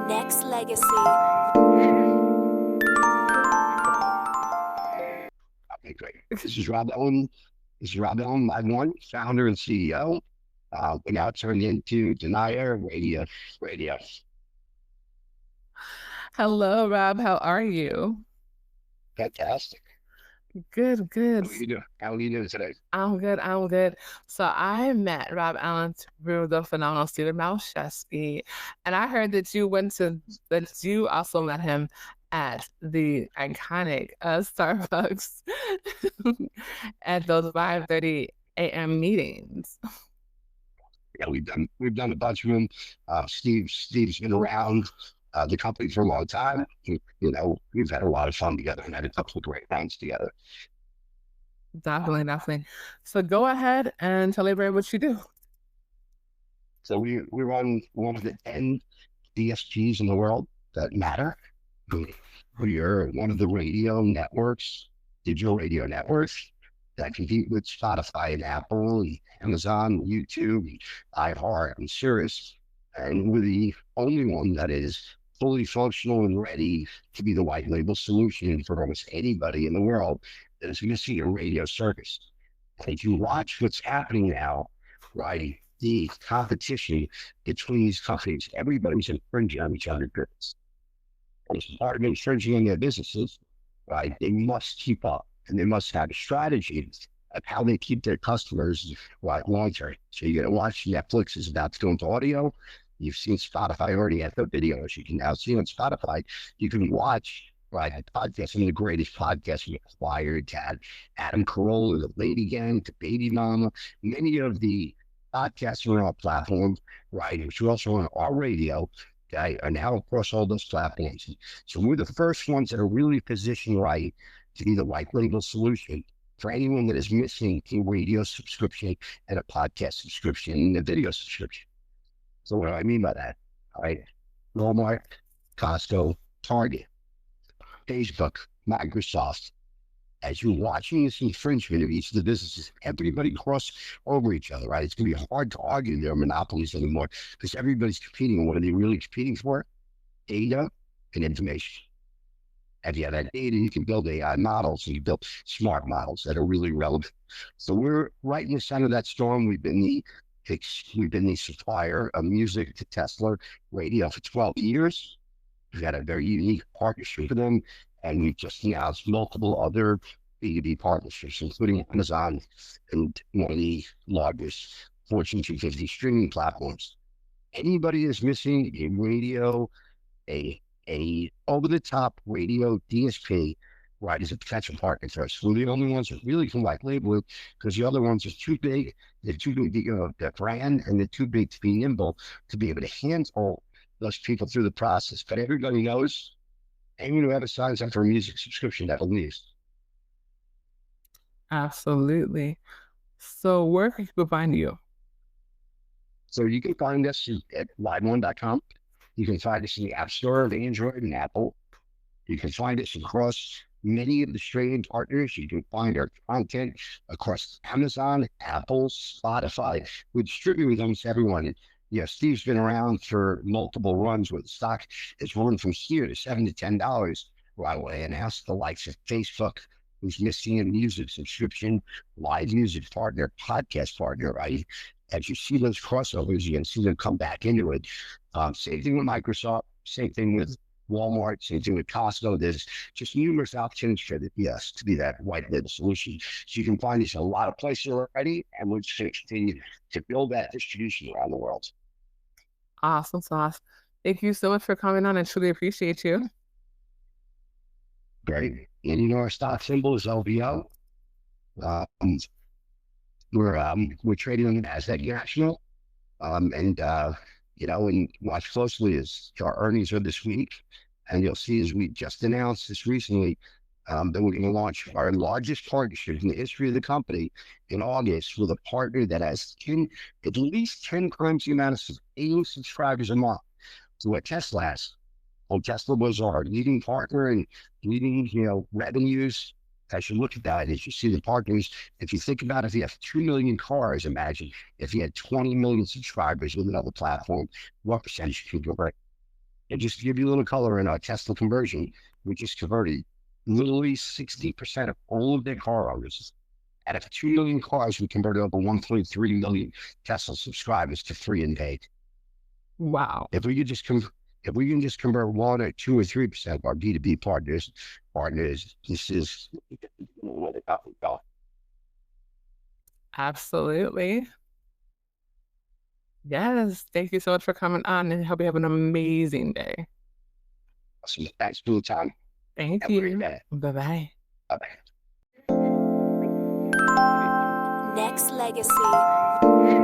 Next Legacy. Okay, great. This is Rob Ellin. This is Rob Ellin, LiveOne, founder and CEO. We now turned into Danaya Radio. Hello, Rob. How are you? Fantastic. Good. How are you doing? How are you doing today? I'm good. So I met Rob Allen through the phenomenal Cedar Malchesky, and I heard that you also met him at the iconic Starbucks at those 5:30 a.m. meetings. Yeah, we've done a bunch of them. Steve's been around the company for a long time. We've had a lot of fun together and had a couple of great runs together. Definitely. So go ahead and tell everybody what you do. So we run one of the 10 DSPs in the world that matter. We are one of the radio networks, digital radio networks that compete with Spotify and Apple and Amazon, YouTube, and iHeart and Sirius. And we're the only one that is fully functional and ready to be the white label solution for almost anybody in the world that is missing a radio service. And if you watch what's happening now, right, the competition between these companies, everybody's infringing on each other's business. And as part of infringing on their businesses, right, they must keep up and they must have strategies of how they keep their customers right long term. So you're going to watch Netflix is about to go into audio. You've seen Spotify already have the videos. You can now see on Spotify, you can watch right podcasts. Some of the greatest podcasts we acquired had Adam Carolla, the Lady Gang, the Baby Mama, many of the podcasts on our platform, right, which are also on our radio, okay, are now across all those platforms. So we're the first ones that are really positioned right to be the white label solution for anyone that is missing a radio subscription and a podcast subscription and a video subscription. So what do I mean by that? All right, Walmart, Costco, Target, Facebook, Microsoft. As you're watching this infringement of each of the businesses, everybody cross over each other, right? It's going to be hard to argue their monopolies anymore because everybody's competing. What are they really competing for? Data and information. If you have that data, you can build AI models and you build smart models that are really relevant. So we're right in the center of that storm. We've been the supplier of music to Tesla Radio for 12 years. We've had a very unique partnership with them, and we've just announced multiple other B2B partnerships, including Amazon and one of the largest Fortune 250 streaming platforms. Anybody that's missing a radio, a over-the-top radio DSP, right, is a potential partner for us. We're the only ones that really can white label it because the other ones are too big. They're too big to the brand, and they're too big to be nimble to be able to handle those people through the process. But everybody knows anyone who ever signs up for a music subscription never leaves. Absolutely. So where can people find you? So you can find us at LiveOne.com. You can find us in the App Store of Android and Apple. You can find us across many of the streaming partners. You can find our content across Amazon, Apple, Spotify. We distribute with almost everyone. Steve's been around for multiple runs where the stock has run from here to $7 to $10 right away, and ask the likes of Facebook, who's missing a music subscription, live music partner, podcast partner, right? As you see those crossovers, you can see them come back into it. Same thing with Microsoft, same thing with Walmart, same thing with Costco. There's just numerous opportunities for to be that white label solution. So you can find this in a lot of places already, and we're just going to continue to build that distribution around the world. Awesome sauce. Thank you so much for coming on. I truly appreciate you. Great. And our stock symbol is LVO. We're trading on the NASDAQ National. And watch closely as our earnings are this week. And you'll see, as we just announced this recently, that we're going to launch our largest partnership in the history of the company in August with a partner that has at least 10 times the amount of paying subscribers a month to what Tesla has. Well, Tesla was our leading partner and leading, revenues. As you look at that, as you see the partners, if you think about if you have 2 million cars, imagine if you had 20 million subscribers with another platform, what percentage could you break? And just to give you a little color in our Tesla conversion, we just converted literally 60% of all of their car owners. Out of 2 million cars, we converted over 1.3 million Tesla subscribers to free and paid. Wow. If we can just convert 1 or 2 or 3% of our B2B partners, this is where the top would go. Absolutely. Yes. Thank you so much for coming on, and hope you have an amazing day. Awesome. Thanks for the time. Thank Have a great you. day. Bye-bye. Bye-bye. Next Legacy.